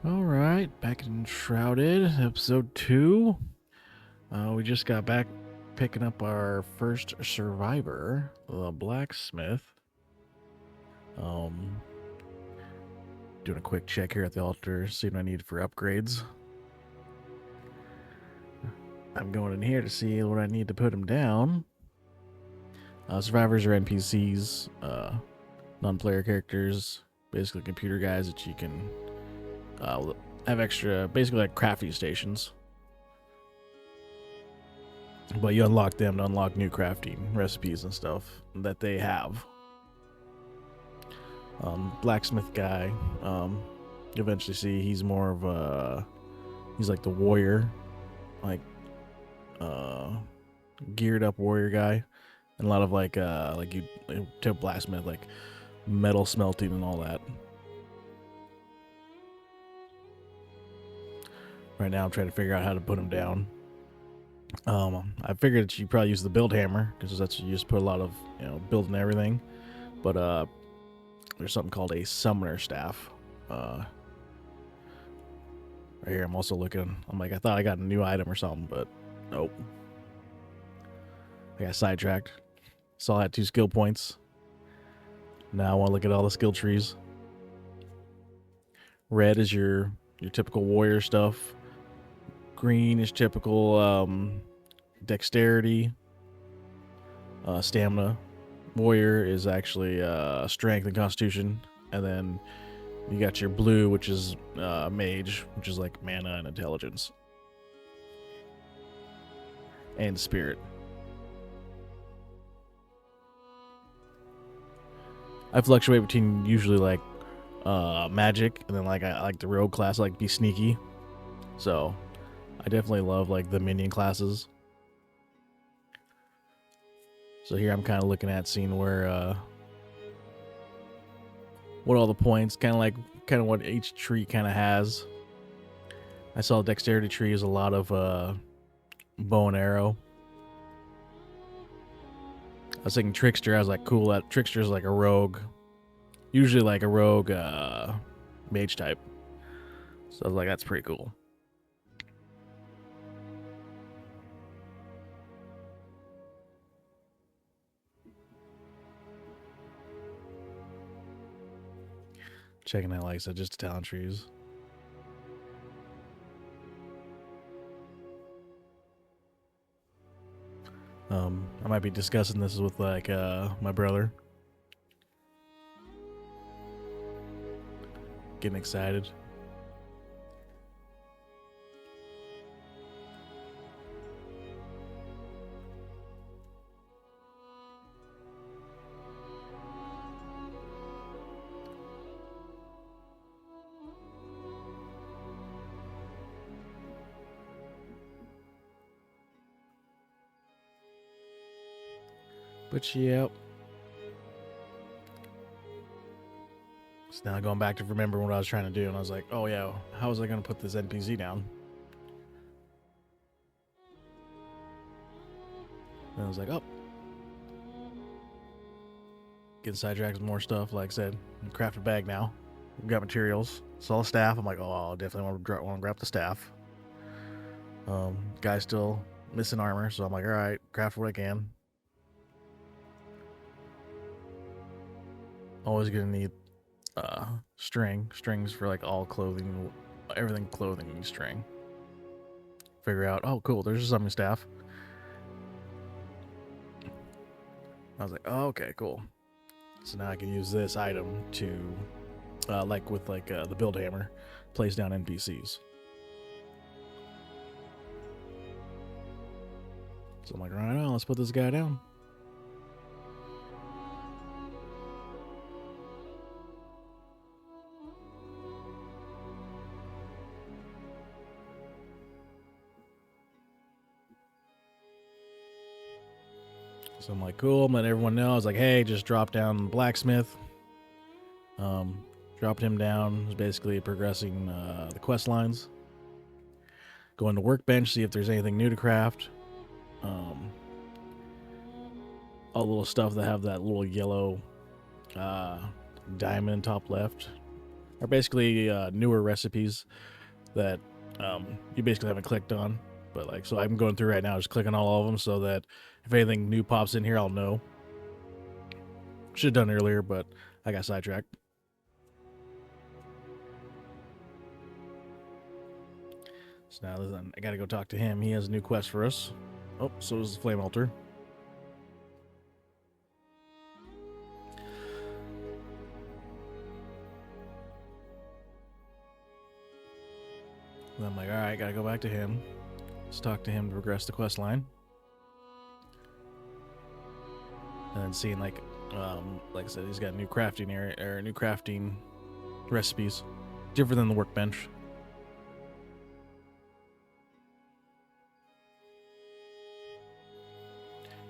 All right, back in Enshrouded, episode 2. We just got back picking up our first survivor, the blacksmith. Doing a quick check here at the altar, seeing what I need for upgrades. I'm going in here to see what I need to put him down. Survivors are NPCs, non-player characters, basically computer guys that you can have extra, basically like crafting stations. But you unlock them to unlock new crafting recipes and stuff that they have. Blacksmith guy, you eventually see he's more of a, he's like the warrior, like geared up warrior guy, and a lot of like you to blacksmith, like metal smelting and all that. Right now I'm trying to figure out how to put him down. I figured that you probably use the build hammer because that's you just put a lot of building everything, but there's something called a summoner staff. Right here, I'm also looking. I'm like, I thought I got a new item or something, but nope. I got sidetracked. Saw I had 2 skill points. Now I want to look at all the skill trees. Red is your typical warrior stuff. Green is typical dexterity, stamina. Warrior is actually strength and constitution, and then you got your blue, which is mage, which is like mana and intelligence, and spirit. I fluctuate between usually like magic, and then like I like the rogue class, I like to be sneaky. So I definitely love like the minion classes. So here I'm kind of looking at seeing where what all the points, kind of what each tree kind of has. I saw the dexterity tree is a lot of bow and arrow. I was thinking trickster. I was like, cool. That trickster is like a rogue, usually like a rogue mage type. So I was like, that's pretty cool. Checking out, like I said, just the talent trees. I might be discussing this with like my brother. Getting excited. But yep. So now going back to remember what I was trying to do, and I was like, oh yeah, how was I going to put this NPC down? And I was like, oh. Getting sidetracked with more stuff, like I said. Craft a bag now. We've got materials. Saw a staff. I'm like, oh, I definitely want to grab the staff. Guy's still missing armor, so I'm like, all right, craft what I can. Always gonna need strings for like all clothing, everything clothing needs string. Figure out, oh cool, there's a summoning staff. I was like, oh, okay, cool. So now I can use this item to like with like the build hammer, place down NPCs. So I'm like, right on, let's put this guy down. So I'm like, cool. I'm letting everyone know. I was like, hey, just drop down blacksmith. Dropped him down. Was basically progressing the quest lines. Going to workbench, see if there's anything new to craft. All the little stuff that have that little yellow diamond top left. are basically newer recipes that you basically haven't clicked on. But like, so I'm going through right now, just clicking all of them so that if anything new pops in here, I'll know. Should have done earlier, but I got sidetracked. So now I gotta go talk to him. He has a new quest for us. Oh, so does the Flame Altar. And I'm like, all right, gotta go back to him. Let's talk to him to progress the quest line. And then seeing like I said, he's got new crafting area or new crafting recipes, different than the workbench.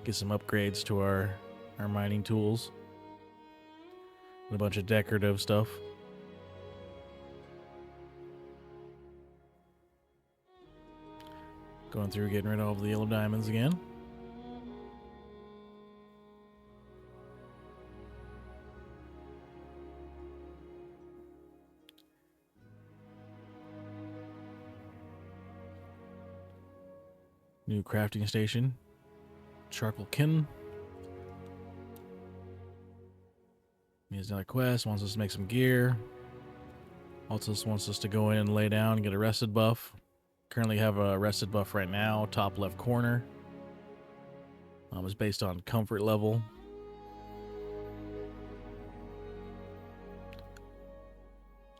Get some upgrades to our mining tools and a bunch of decorative stuff. Going through getting rid of all the yellow diamonds again. New crafting station. Charcoal Kin. He has another quest. Wants us to make some gear. Also wants us to go in and lay down and get a rested buff. Currently have a rested buff right now, top left corner. It's based on comfort level.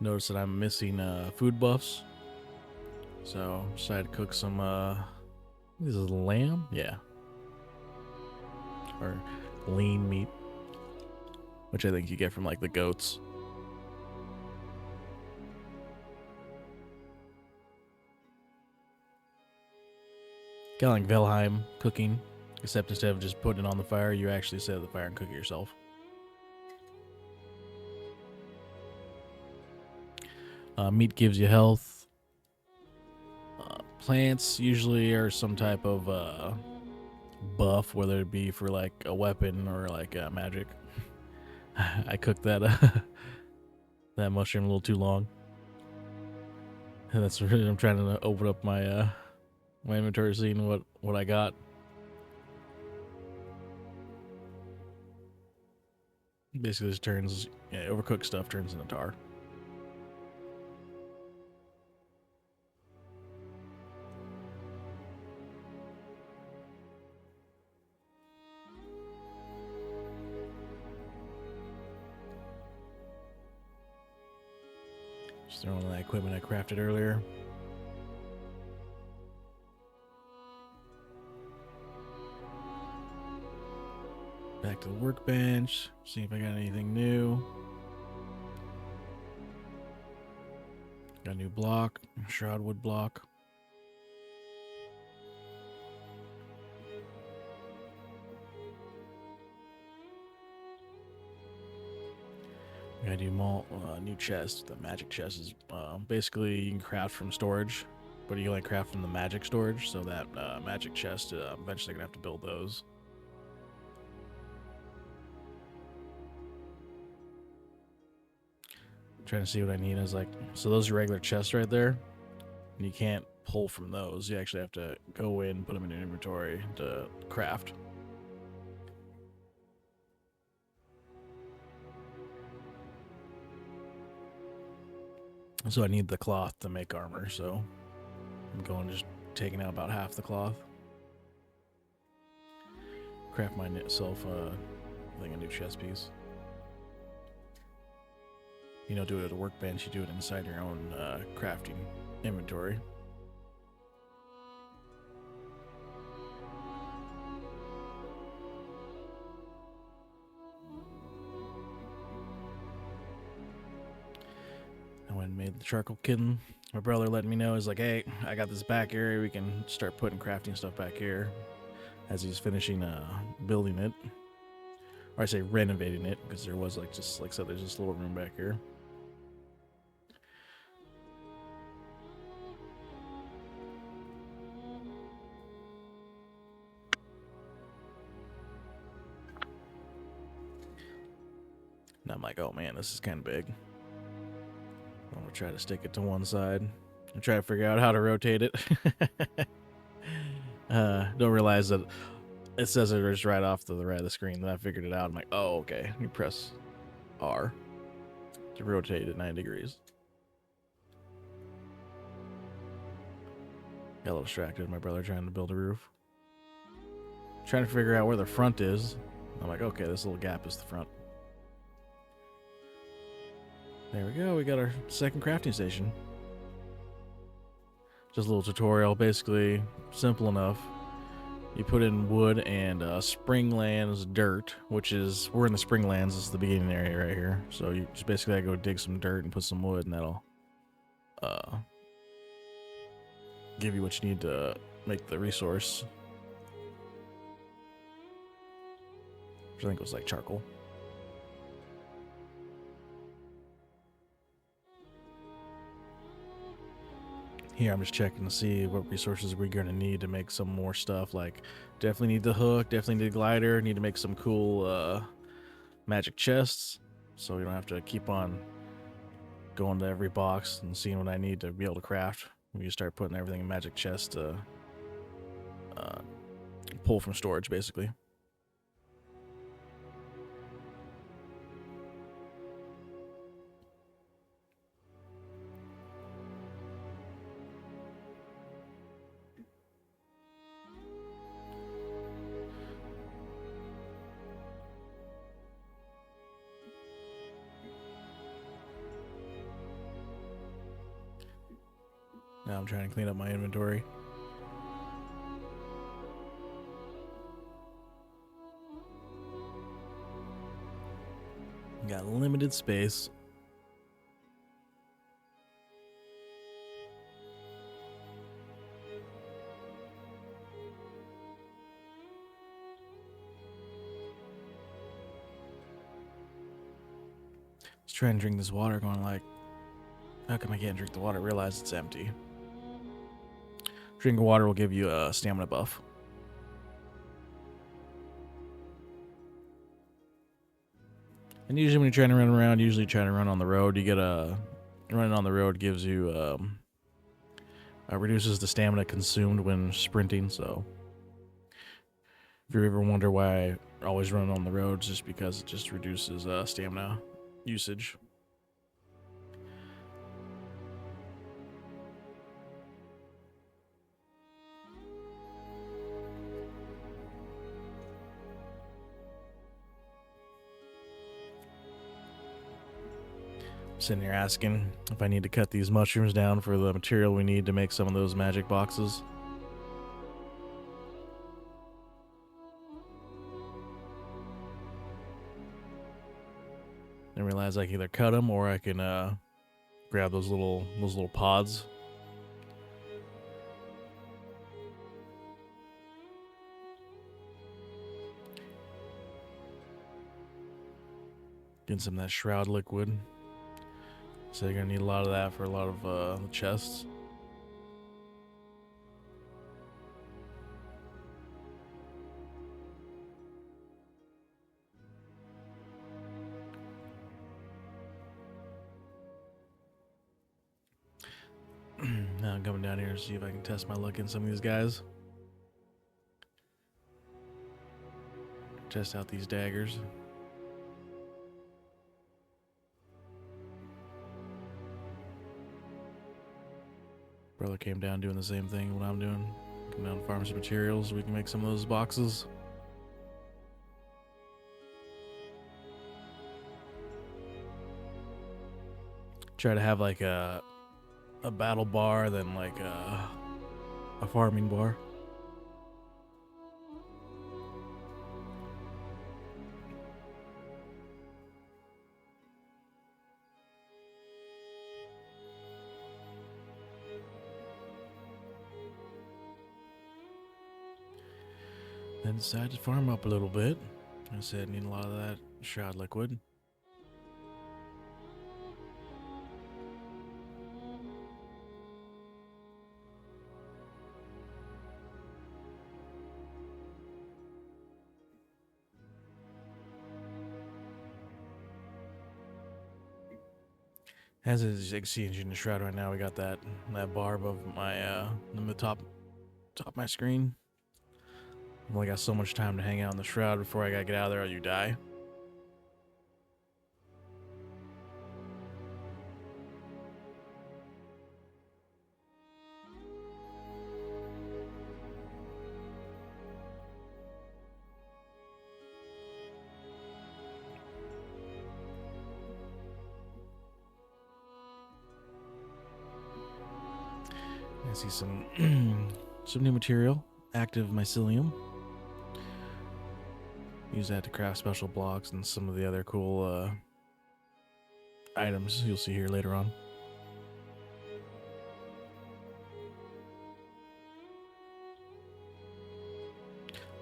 Notice that I'm missing food buffs. So decided to cook some this is lamb? Yeah. Or lean meat. Which I think you get from like the goats. Kind of like Valheim cooking, except instead of just putting it on the fire, you actually set the fire and cook it yourself. Meat gives you health. Plants usually are some type of buff, whether it be for like a weapon or like magic. I cooked that that mushroom a little too long, and that's really I'm trying to open up my my inventory, seeing what I got. Basically, just turns overcooked stuff turns into tar. Just throwing in that equipment I crafted earlier. Back to the workbench. See if I got anything new. Got a new block, shroudwood block. I do new chest. The magic chest is basically you can craft from storage, but you can like craft from the magic storage. So that magic chest, eventually gonna have to build those. Trying to see what I need. I was like, so those are regular chests right there, and you can't pull from those. You actually have to go in, put them in your inventory to craft. So I need the cloth to make armor, so I'm going just taking out about half the cloth. Craft myself I think a new chest piece. You don't do it at a workbench, you do it inside your own crafting inventory. I went and made the charcoal kitten. My brother let me know, he's like, hey, I got this back area, we can start putting crafting stuff back here. As he's finishing building it. Or I say renovating it, because there was like just like I said, there's this little room back here. And I'm like, oh man, this is kind of big. try to stick it to one side. I'm trying to figure out how to rotate it. Don't realize that it says it is right off to the right of the screen. Then I figured it out. I'm like, oh, okay. You press R to rotate it 90 degrees. Got a little distracted. My brother trying to build a roof. Trying to figure out where the front is. I'm like, okay, this little gap is the front. There we go. We got our second crafting station. Just a little tutorial. Basically, simple enough. You put in wood and Springlands dirt, which is, we're in the Springlands. This is the beginning area right here. So you just basically gotta go dig some dirt and put some wood, and that'll give you what you need to make the resource. Which I think was like charcoal. Here I'm just checking to see what resources we're going to need to make some more stuff. Like, definitely need the hook, definitely need the glider, need to make some cool magic chests, so we don't have to keep on going to every box and seeing what I need to be able to craft. We can start putting everything in magic chests to pull from storage, basically. Now I'm trying to clean up my inventory. Got limited space. Just trying to drink this water, going like, how come I can't drink the water? Realize it's empty. Drinking water will give you a stamina buff. And usually when you're trying to run around, usually trying to run on the road, you get a... Running on the road gives you... reduces the stamina consumed when sprinting, so... If you ever wonder why I always run on the roads, just because it just reduces stamina usage. Sitting here asking if I need to cut these mushrooms down for the material we need to make some of those magic boxes. I realize I can either cut them or I can grab those little pods. Getting some of that shroud liquid. So you're gonna need a lot of that for a lot of the chests. Now I'm coming down here to see if I can test my luck in some of these guys. Test out these daggers. Brother came down doing the same thing what I'm doing. Come down and farm some materials so we can make some of those boxes. Try to have like a battle bar, then like a farming bar. Then decided to farm up a little bit. I said, need a lot of that shroud liquid. As you can see in the shroud right now, we got that bar above my in the top of my screen. I've only got so much time to hang out in the shroud before I gotta get out of there or you die. I see some some new material, active mycelium. Use that to craft special blocks and some of the other cool items you'll see here later on.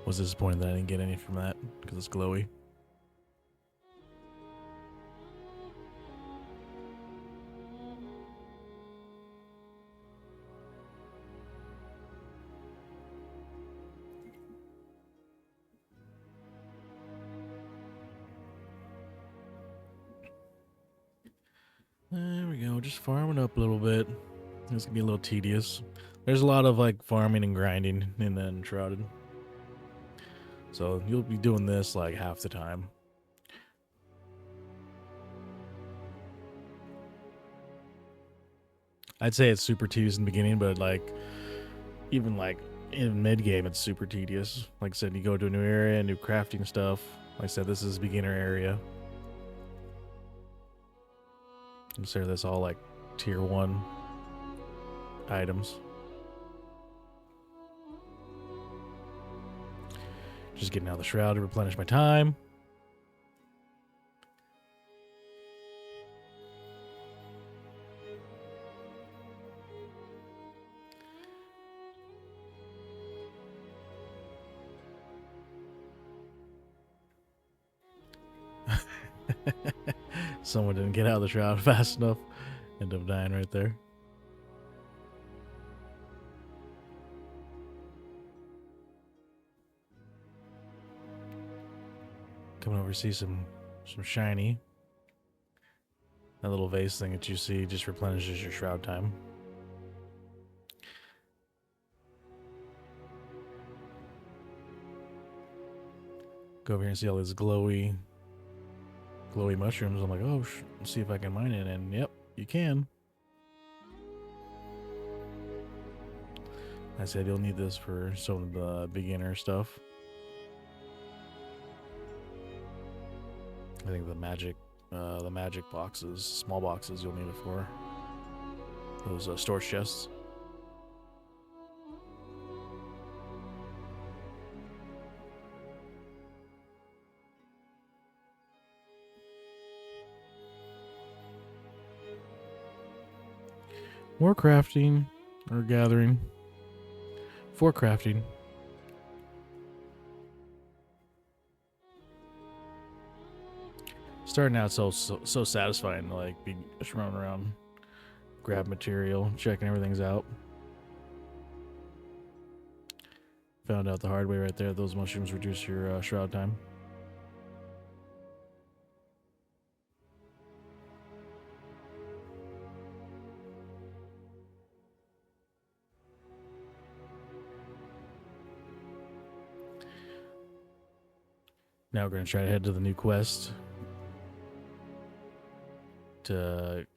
Was disappointed that I didn't get any from that because it's glowy. There we go, just farming up a little bit. It's gonna be a little tedious. There's a lot of like farming and grinding in the Enshrouded. So you'll be doing this like half the time. I'd say it's super tedious in the beginning, but like even like in mid game it's super tedious. Like I said, you go to a new area, new crafting stuff. Like I said, this is beginner area. Consider this all like tier 1 items. Just getting out of the shroud to replenish my time. Someone didn't get out of the shroud fast enough. End up dying right there. Coming over to see some shiny. That little vase thing that you see just replenishes your shroud time. Go over here and see all these glowy mushrooms. I'm like, oh, let's see if I can mine it. And yep, you can. I said you'll need this for some of the beginner stuff. I think the magic boxes, small boxes, you'll need it for those storage chests. More crafting or gathering for crafting. Starting out so satisfying to like be just running around, grab material, checking everything's out. Found out the hard way right there. Those mushrooms reduce your shroud time. Now we're going to try to head to the new quest to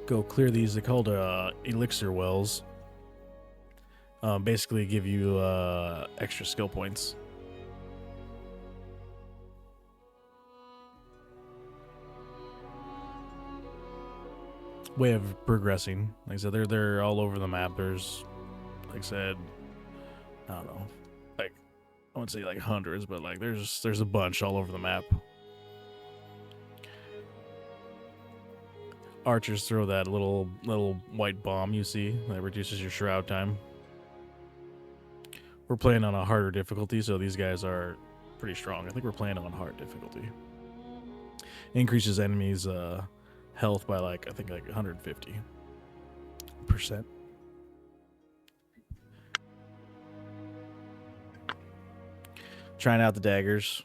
go clear these. They're called elixir wells. Basically give you extra skill points. Way of progressing. Like I said, they're all over the map. There's, like I said, I don't know, like I wouldn't say like hundreds, but like there's a bunch all over the map. Archers throw that little white bomb you see that reduces your shroud time. We're playing on a harder difficulty, so these guys are pretty strong. I think we're playing on hard difficulty. Increases enemies' health by like, I think like 150%. Trying out the daggers.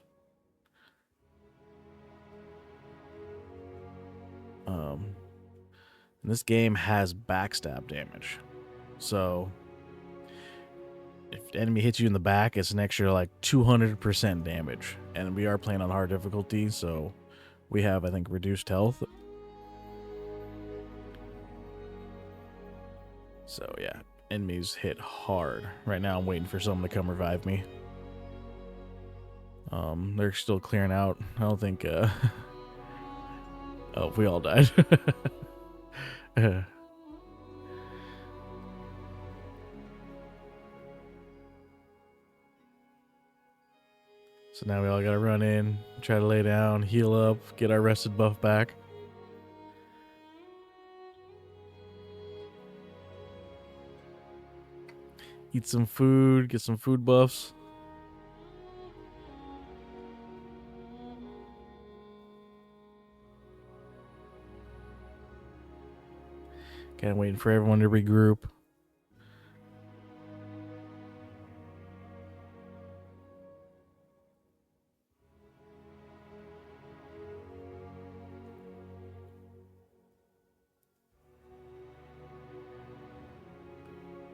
And this game has backstab damage. So if the enemy hits you in the back, it's an extra like 200% damage. And we are playing on hard difficulty, so we have, I think, reduced health. So yeah, enemies hit hard. Right now I'm waiting for someone to come revive me. They're still clearing out. I don't think oh, we all died. So now we all gotta run in, try to lay down, heal up, get our rested buff back. Eat some food, get some food buffs. Kind of waiting for everyone to regroup.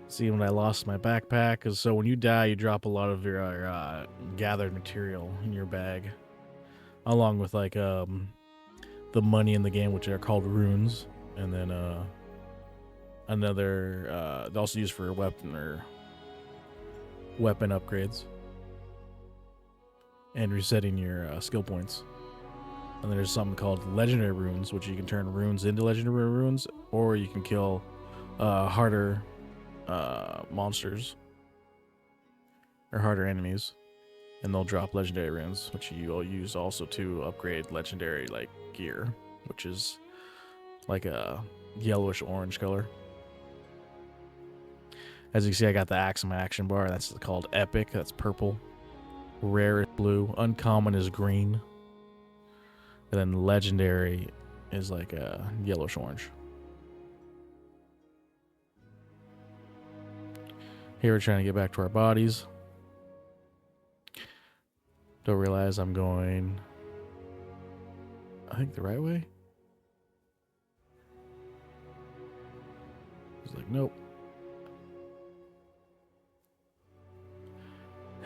See, when I lost my backpack, cause so when you die, you drop a lot of your gathered material in your bag, along with like the money in the game, which are called runes, and then another also used for weapon upgrades and resetting your skill points. And then there's something called legendary runes, which you can turn runes into legendary runes, or you can kill harder monsters or harder enemies, and they'll drop legendary runes, which you'll use also to upgrade legendary like gear, which is like a yellowish orange color. As you can see, I got the axe in my action bar. That's called epic. That's purple. Rare is blue. Uncommon is green. And then legendary is like a yellowish orange. Here we're trying to get back to our bodies. Don't realize I'm going, I think, the right way. It's like, nope.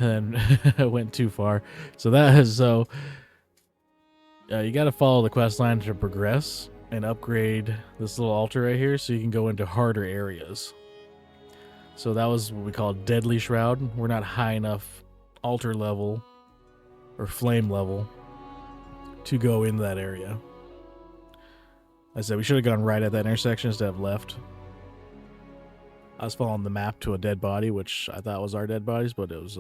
And I went too far. So that is so. You got to follow the quest line to progress and upgrade this little altar right here, so you can go into harder areas. So that was what we call Deadly Shroud. We're not high enough altar level or flame level to go in that area. I said we should have gone right at that intersection instead of left. I was following the map to a dead body, which I thought was our dead bodies, but it was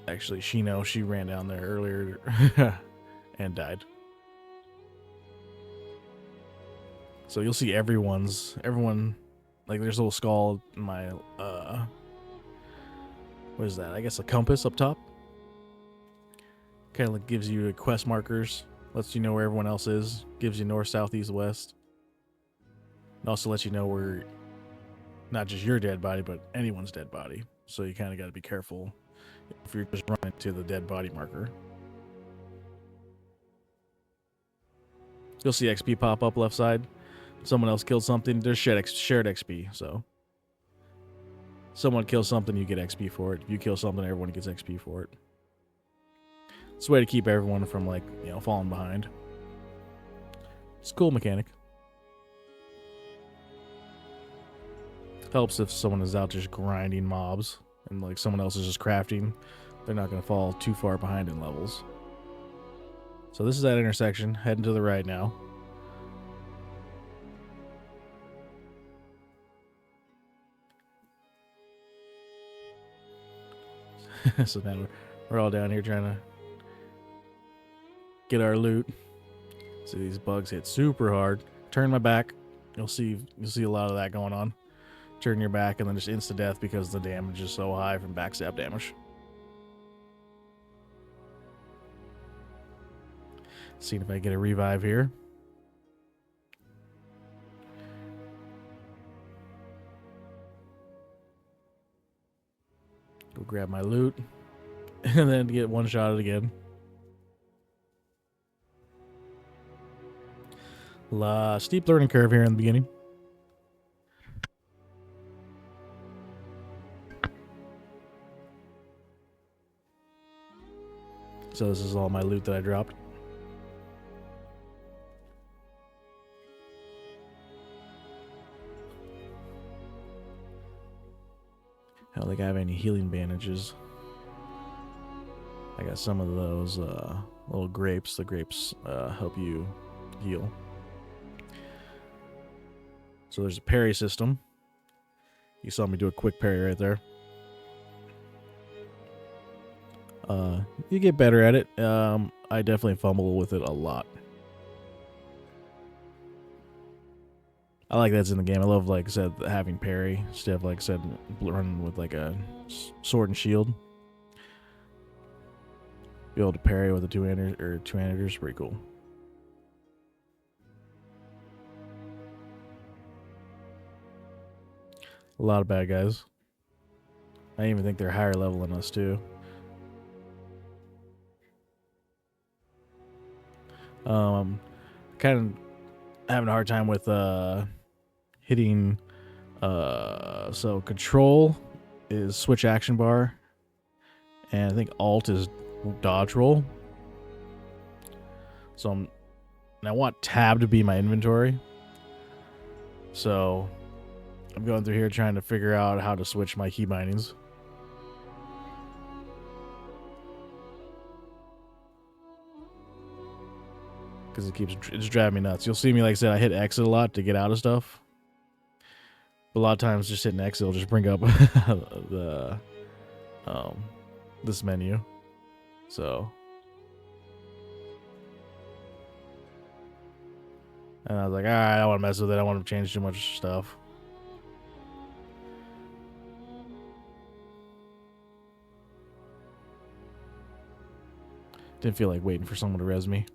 actually Shino. She ran down there earlier and died. So you'll see everyone, like there's a little skull in my what is that? I guess a compass up top. Kind of like gives you quest markers, lets you know where everyone else is, gives you north, south, east, west. It also lets you know where not just your dead body, but anyone's dead body. So you kind of got to be careful if you're just running to the dead body marker. You'll see XP pop up left side. Someone else killed something. There's shared XP, so someone kills something, you get XP for it. If you kill something, everyone gets XP for it. It's a way to keep everyone from, like, you know, falling behind. It's a cool mechanic. Helps if someone is out just grinding mobs and like someone else is just crafting. They're not going to fall too far behind in levels. So this is that intersection. Heading to the right now. So now we're all down here trying to get our loot. See, these bugs hit super hard. Turn my back. You'll see a lot of that going on. Turn your back and then just insta death because the damage is so high from backstab damage. See if I get a revive here. Go grab my loot and then get one shot again. Steep learning curve here in the beginning. So this is all my loot that I dropped. I don't think I have any healing bandages. I got some of those little grapes. The grapes help you heal. So there's a parry system. You saw me do a quick parry right there. You get better at it. I definitely fumble with it a lot. I like that's in the game. I love, like I said, having parry. Instead of, like I said, running with like a sword and shield. Be able to parry with a two-hander is pretty cool. A lot of bad guys. I even think they're higher level than us too. Kind of having a hard time with hitting. So control is switch action bar, and I think alt is dodge roll. So and I want tab to be my inventory. So I'm going through here trying to figure out how to switch my key bindings. Because it's driving me nuts. You'll see me, like I said, I hit exit a lot to get out of stuff. But a lot of times just hitting exit will just bring up the this menu. So, and I was like, all right, I don't want to mess with it. I don't want to change too much stuff. Didn't feel like waiting for someone to res me.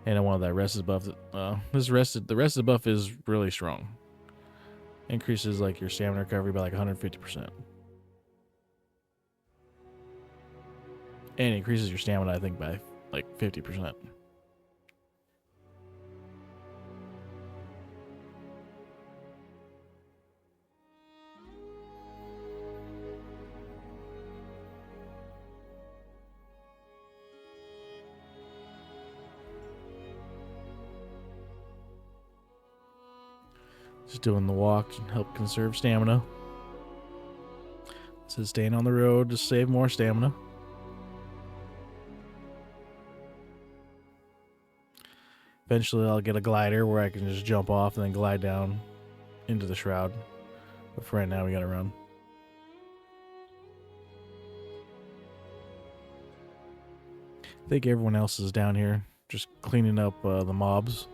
And I wanted that rested buff. The rested buff is really strong. Increases like your stamina recovery by like 150%. And increases your stamina, I think, by like 50%. Just doing the walk to help conserve stamina. It says staying on the road to save more stamina. Eventually I'll get a glider where I can just jump off and then glide down into the shroud. But for right now we gotta run. I think everyone else is down here just cleaning up the mobs.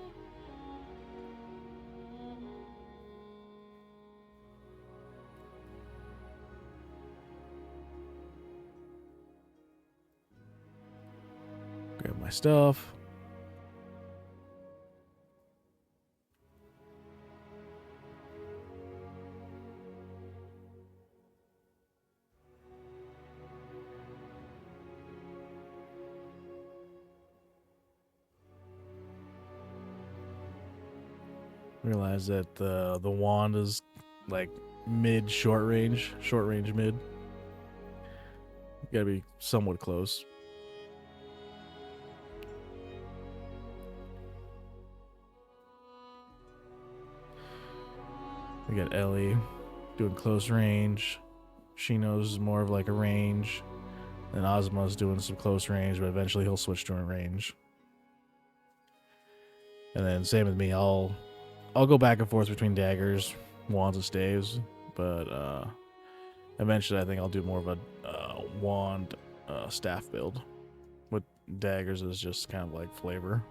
Grab my stuff. Realize that the wand is like mid short range mid. You gotta be somewhat close. We got Ellie doing close range. She knows more of like a range. And Ozma's doing some close range, but eventually he'll switch to a range. And then same with me, I'll go back and forth between daggers, wands, and staves, but eventually I think I'll do more of a wand staff build. With daggers is just kind of like flavor.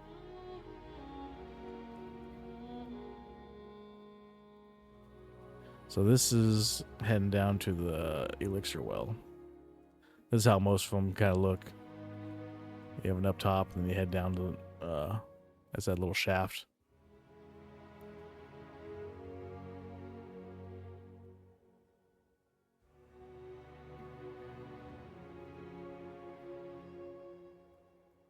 So this is heading down to the elixir well. This is how most of them kind of look. You have an up top, and then you head down to that's that little shaft.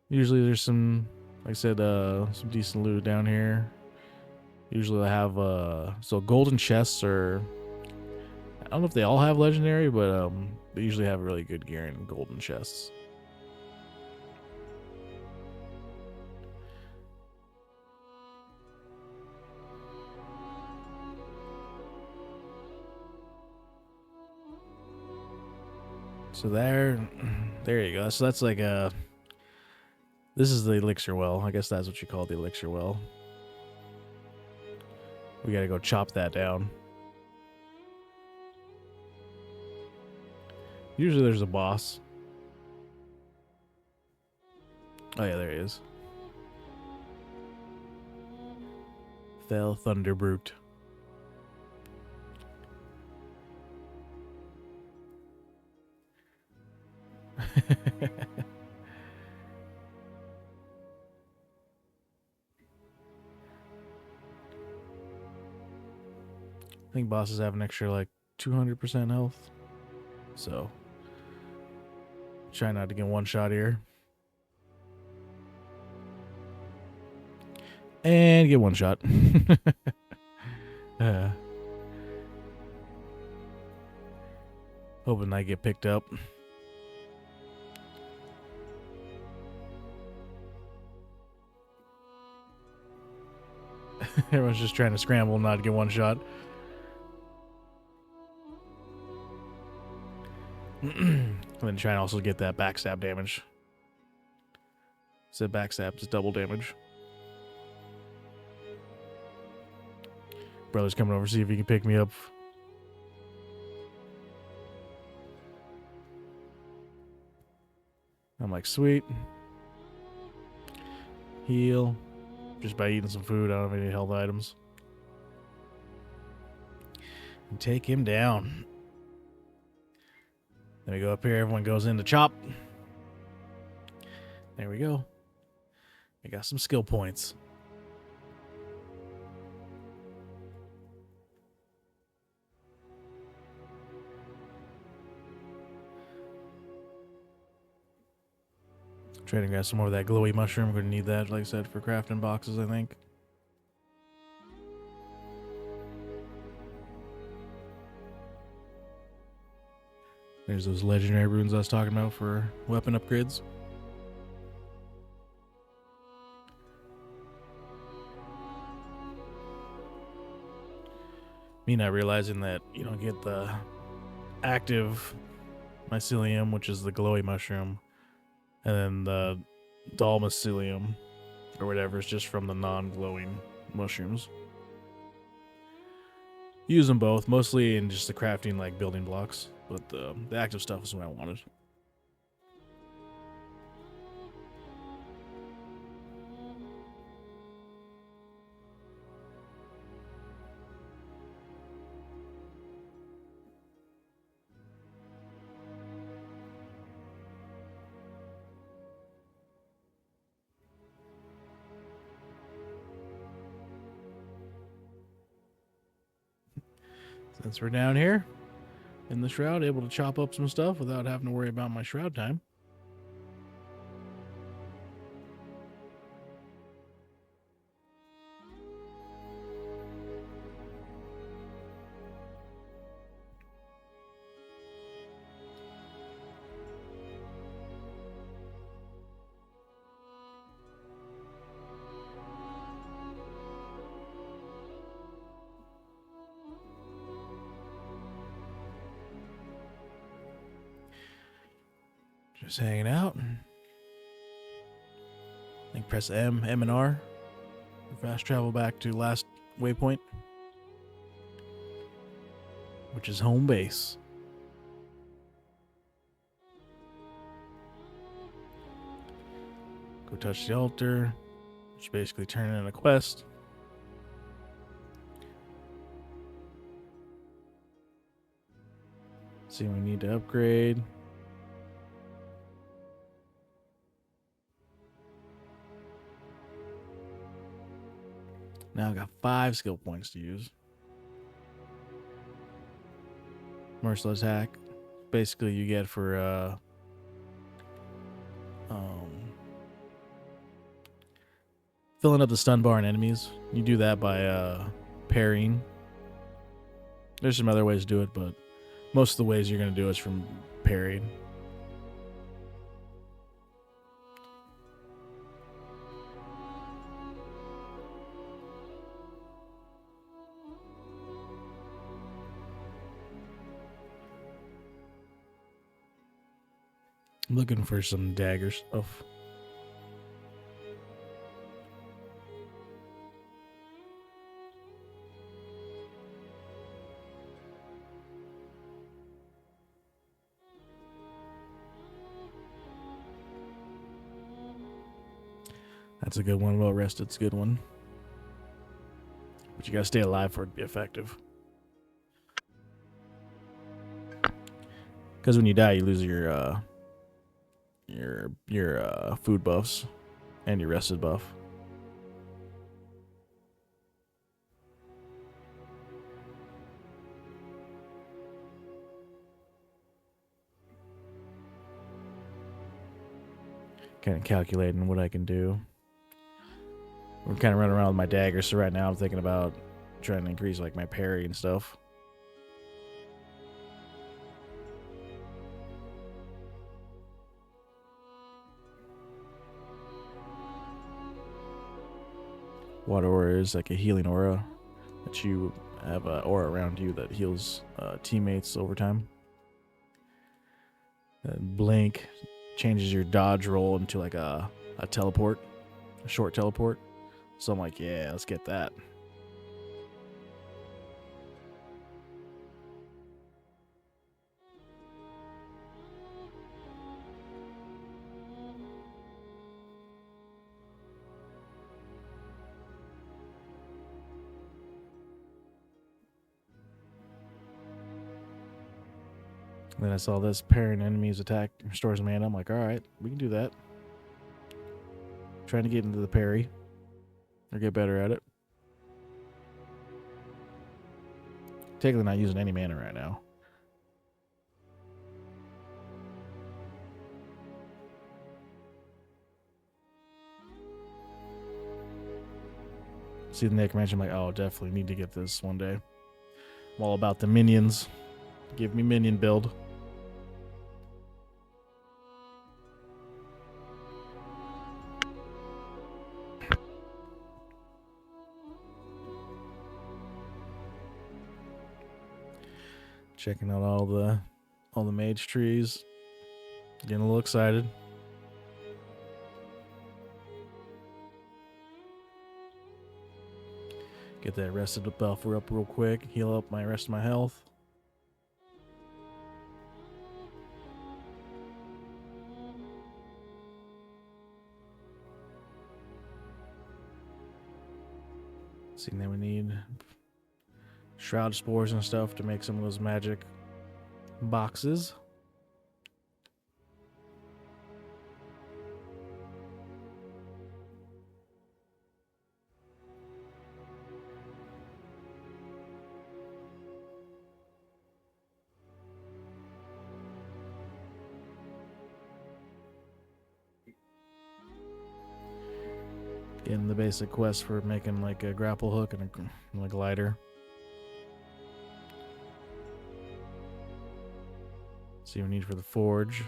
Usually there's some, like I said, some decent loot down here. Usually I have so golden chests are, I don't know if they all have legendary, but they usually have really good gear in golden chests. So there you go. So that's like a, this is the elixir well. I guess that's what you call the elixir well. We gotta go chop that down. Usually there's a boss. Oh yeah, there he is. Fell Thunderbrute. I think bosses have an extra like 200% health. So try not to get one shot here. And get one shot. Hoping I get picked up. Everyone's just trying to scramble not to get one shot. And then try and also get that backstab damage. So backstab is double damage. Brother's coming over to see if he can pick me up. I'm like, sweet. Heal. Just by eating some food, I don't have any health items. And take him down. Then we go up here, everyone goes in to chop. There we go. I got some skill points. Trying to grab some more of that glowy mushroom. We're gonna need that, like I said, for crafting boxes, I think. There's those legendary runes I was talking about for weapon upgrades. Me not realizing that you don't get the active mycelium, which is the glowy mushroom, and then the dull mycelium, or whatever, is just from the non-glowing mushrooms. Use them both, mostly in just the crafting, like building blocks, but the active stuff is what I wanted. Since we're down here in the shroud, able to chop up some stuff without having to worry about my shroud time. Just hanging out. I think press M and R. Fast travel back to last waypoint, which is home base. Go touch the altar, which basically turn in a quest. See what we need to upgrade. Now I got 5 skill points to use. Merciless hack. Basically you get for filling up the stun bar on enemies. You do that by parrying. There's some other ways to do it, but most of the ways you're going to do it is from parrying. I'm looking for some dagger stuff. That's a good one. Well rested's a good one. But you gotta stay alive for it to be effective. Because when you die, you lose your food buffs and your rested buff. Kind of calculating what I can do. We're kind of running around with my dagger, so right now I'm thinking about trying to increase like my parry and stuff. Water aura is like a healing aura that you have an aura around you that heals teammates over time. Blink changes your dodge roll into like a teleport, a short teleport. So I'm like, yeah, let's get that. Then I saw this parrying enemies attack restores mana. I'm like, all right, we can do that. Trying to get into the parry or get better at it. Technically not using any mana right now. See the necromancer, I'm like, oh, definitely need to get this one day. I'm all about the minions. Give me minion build. Checking out all the mage trees. Getting a little excited. Get that rested buff up real quick. Heal up my rest of my health. See, then we need shroud spores and stuff to make some of those magic boxes. In the basic quest for making like a grapple hook and a glider. See what we need for the forge.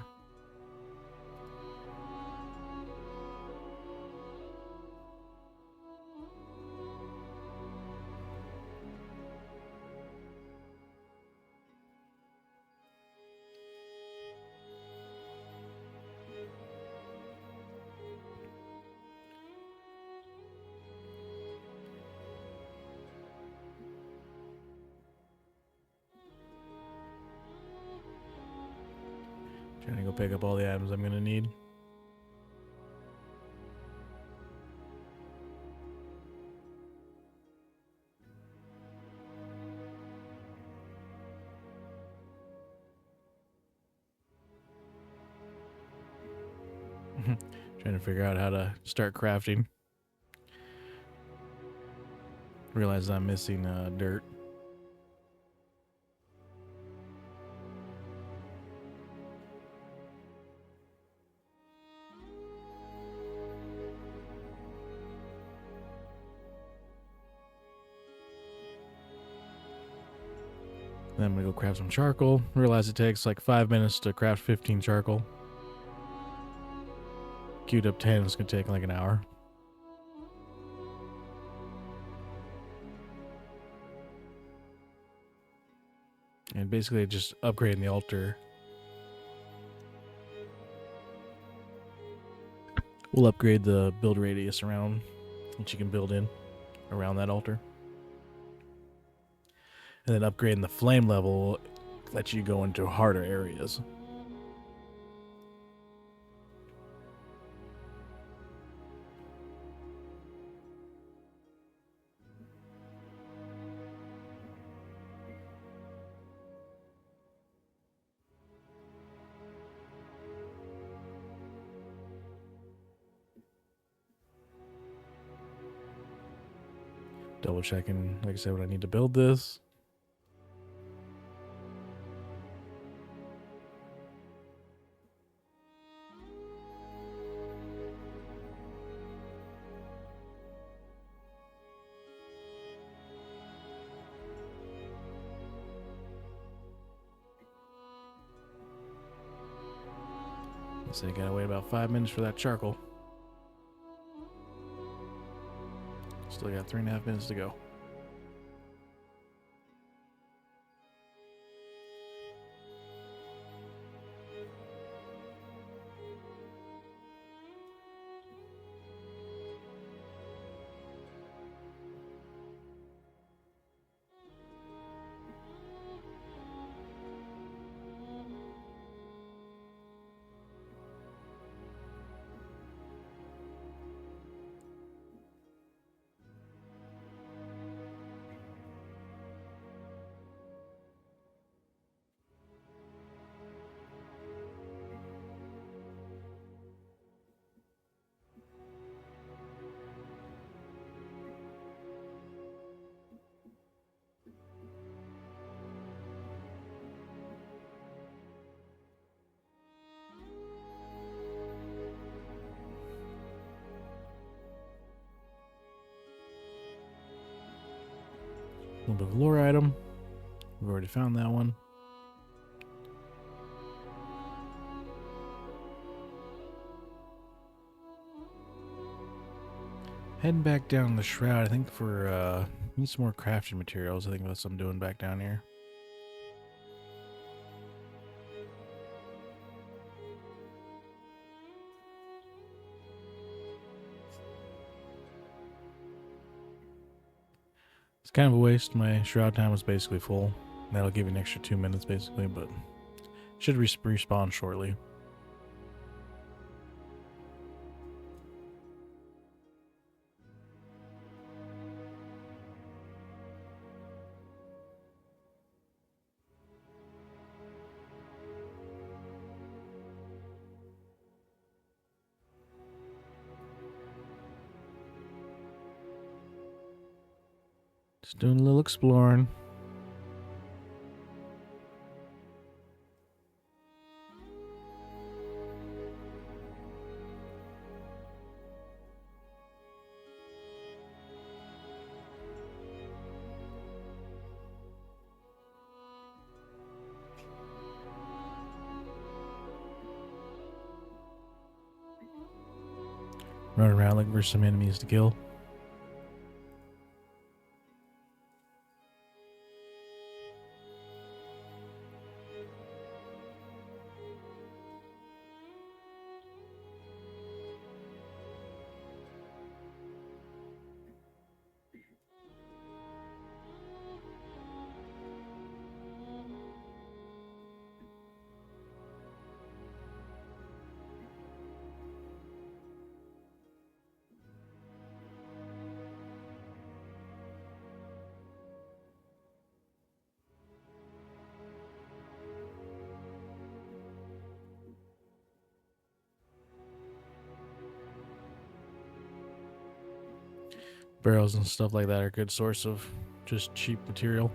Trying to go pick up all the items I'm gonna need. Trying to figure out how to start crafting. Realize I'm missing dirt. Then I'm gonna go craft some charcoal. Realize it takes like 5 minutes to craft 15 charcoal. Queued up 10, it's gonna take like an hour. And basically just upgrading the altar. We'll upgrade the build radius around, which you can build in around that altar. And then upgrading the flame level lets you go into harder areas. Double checking, like I said, when I need to build this. So you gotta wait about 5 minutes for that charcoal. Still got 3.5 minutes to go. A little bit of lore item. We've already found that one. Heading back down the shroud, I think for need some more crafting materials. I think that's what I'm doing back down here. It's kind of a waste. My shroud time was basically full. That'll give you an extra 2 minutes basically, but should respawn shortly. Just doing a little exploring. Run around looking for some enemies to kill. Barrels and stuff like that are a good source of just cheap material.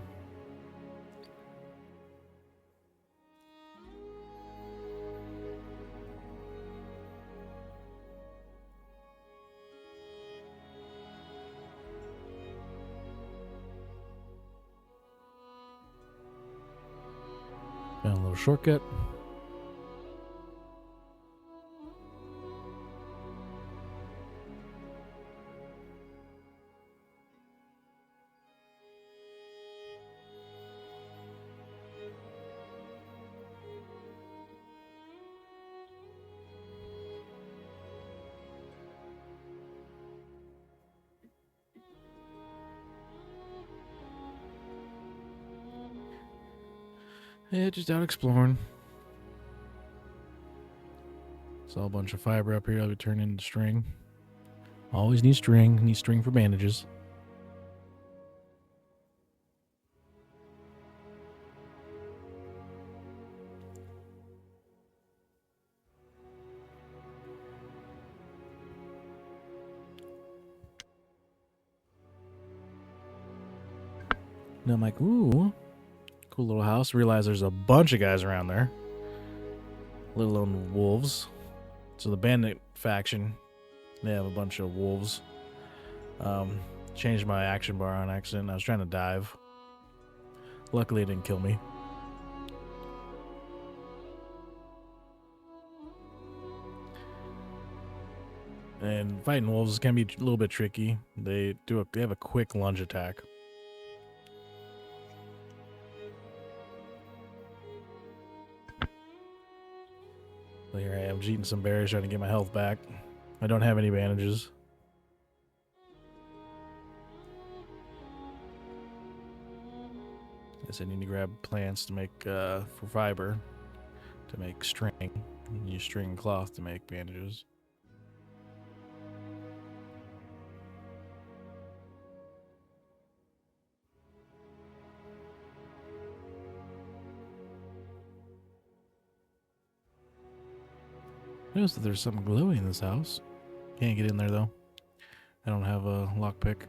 Found a little shortcut. Yeah, just out exploring. Saw a bunch of fiber up here. I'll be turning into string. Always need string. Need string for bandages. And I'm like, ooh, cool little house. Realize there's a bunch of guys around there. Let alone wolves. So the bandit faction, they have a bunch of wolves. Changed my action bar on accident. I was trying to dive. Luckily it didn't kill me. And fighting wolves can be a little bit tricky. They have a quick lunge attack. So here I am, eating some berries, trying to get my health back. I don't have any bandages. Guess I need to grab plants to make for fiber to make string. And use string and cloth to make bandages. I noticed that there's something glowing in this house. Can't get in there though. I don't have a lockpick.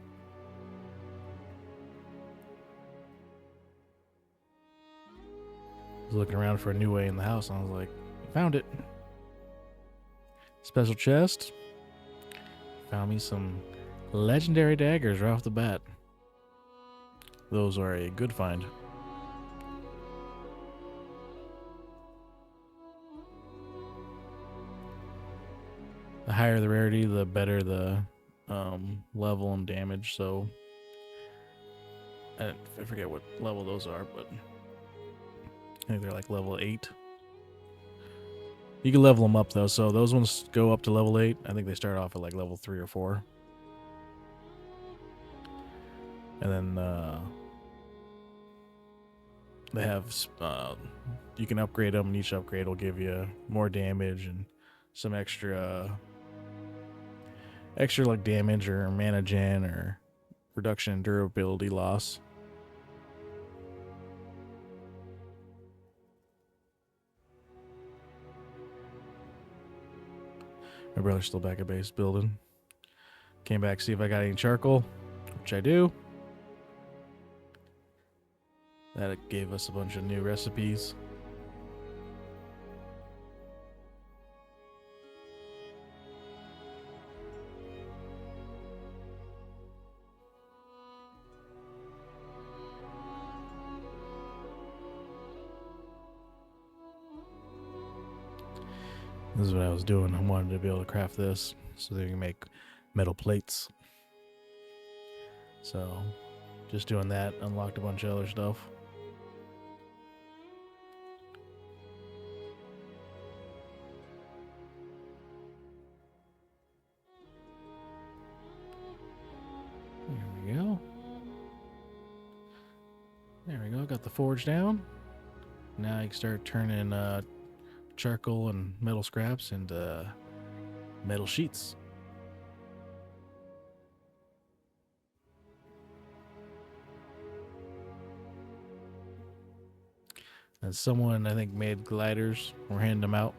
I was looking around for a new way in the house and I was like, found it. Special chest. Found me some legendary daggers right off the bat. Those are a good find. The higher the rarity, the better the level and damage. So I forget what level those are, but I think they're like level 8. You can level them up though, so those ones go up to level 8. I think they start off at like level 3 or 4. And then they have you can upgrade them, and each upgrade will give you more damage and some extra like damage or mana gen or reduction in durability loss. My brother's still back at base building. Came back to see if I got any charcoal, which I do. That gave us a bunch of new recipes. This is what I was doing. I wanted to be able to craft this so that you can make metal plates. So, just doing that unlocked a bunch of other stuff. There we go. There we go. Got the forge down. Now you can start turning charcoal and metal scraps into metal sheets. And someone, I think, made gliders. We're handing them out.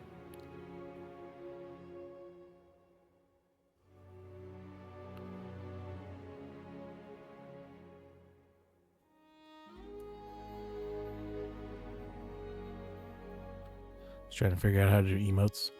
Just trying to figure out how to do emotes.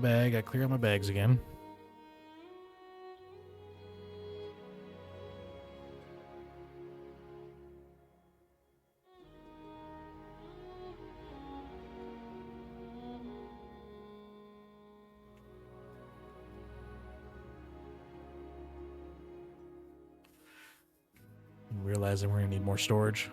bag. I clear out my bags again. Realizing we're gonna need more storage.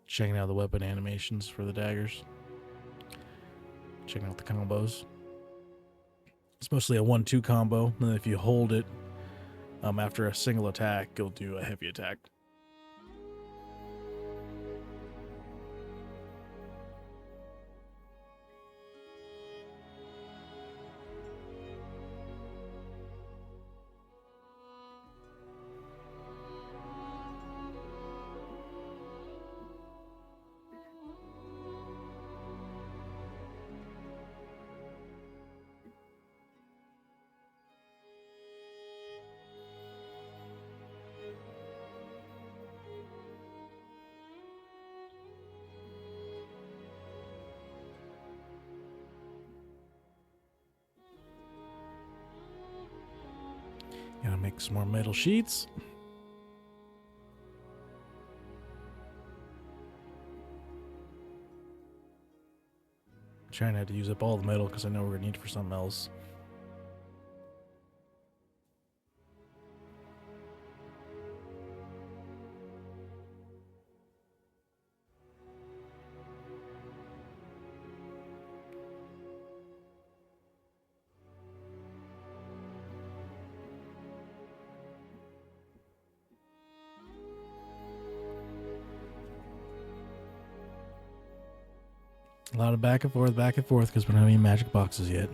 Checking out the weapon animations for the daggers. Checking out the combos. It's mostly a 1-2 combo. And if you hold it after a single attack, it'll do a heavy attack. Gotta make some more metal sheets. Trying not to use up all the metal because I know we're gonna need it for something else. A lot of back and forth because we don't have any magic boxes yet.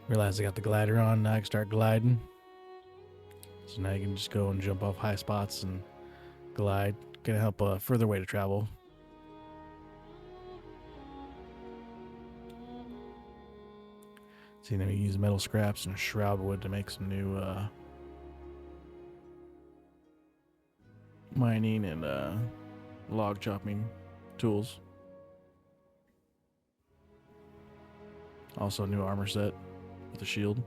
Realize I got the glider on, now I can start gliding. So now you can just go and jump off high spots and glide. Gonna help a further way to travel. See, then we use metal scraps and shroud wood to make some new mining and log chopping tools. Also a new armor set with a shield.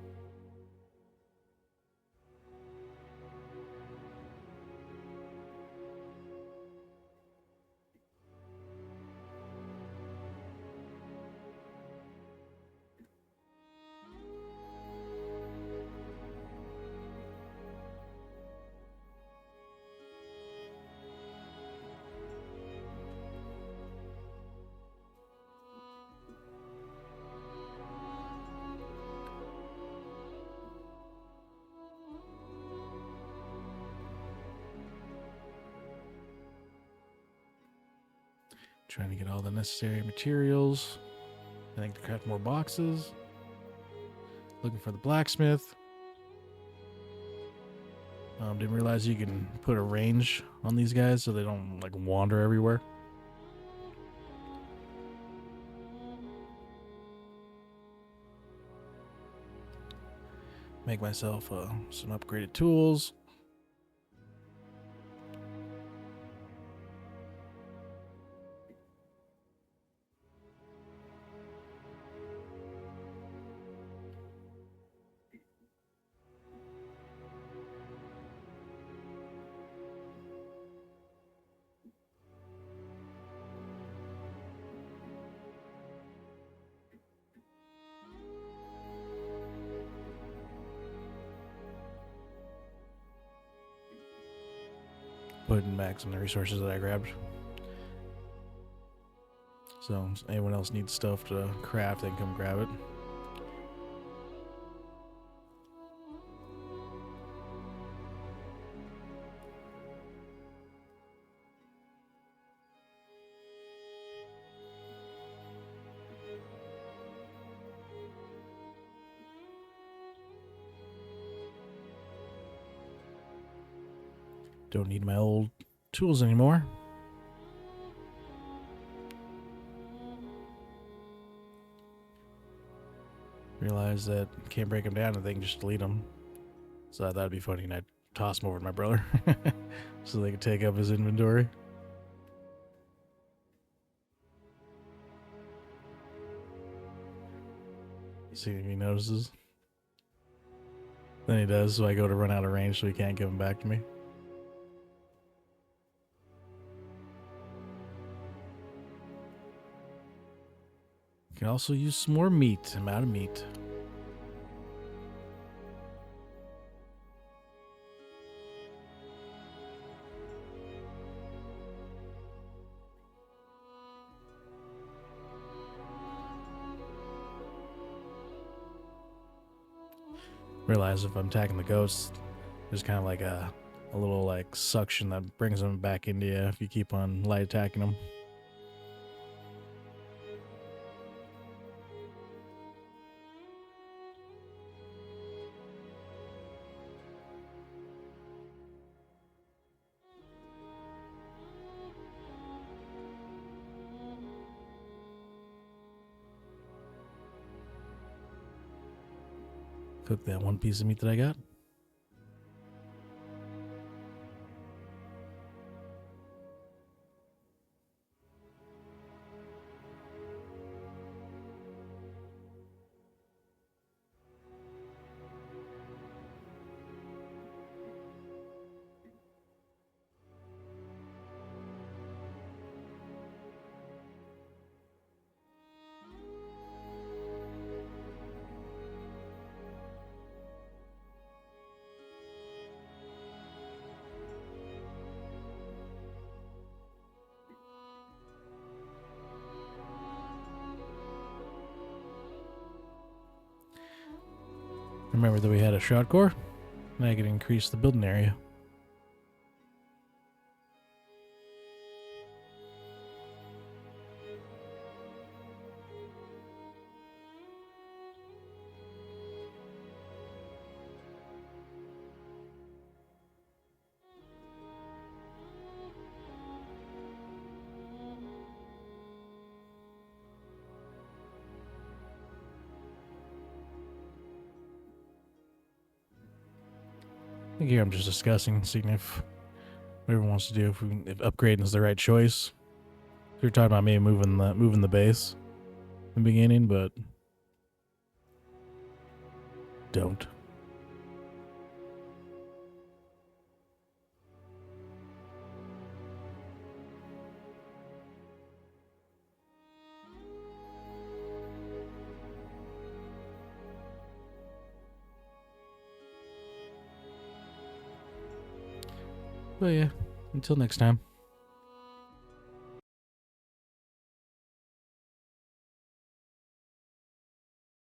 Trying to get all the necessary materials. I think to craft more boxes. Looking for the blacksmith. Didn't realize you can put a range on these guys so they don't like wander everywhere. Make myself some upgraded tools. Putting back some of the resources that I grabbed. So if anyone else needs stuff to craft, they can come grab it. Don't need my old tools anymore. Realize that can't break them down and they can just delete them. So I thought it'd be funny, and I'd toss them over to my brother so they could take up his inventory. See if he notices. Then he does, so I go to run out of range so he can't give them back to me. Can also use some more meat. I'm out of meat. Realize if I'm attacking the ghosts, there's kind of like a little like suction that brings them back into you if you keep on light attacking them. Cook that one piece of meat that I got. Remember that we had a shot core? Now I can increase the building area. I think here I'm just discussing, seeing if whatever wants to do, if upgrading is the right choice. We were talking about maybe moving the base in the beginning, but don't. But yeah, until next time.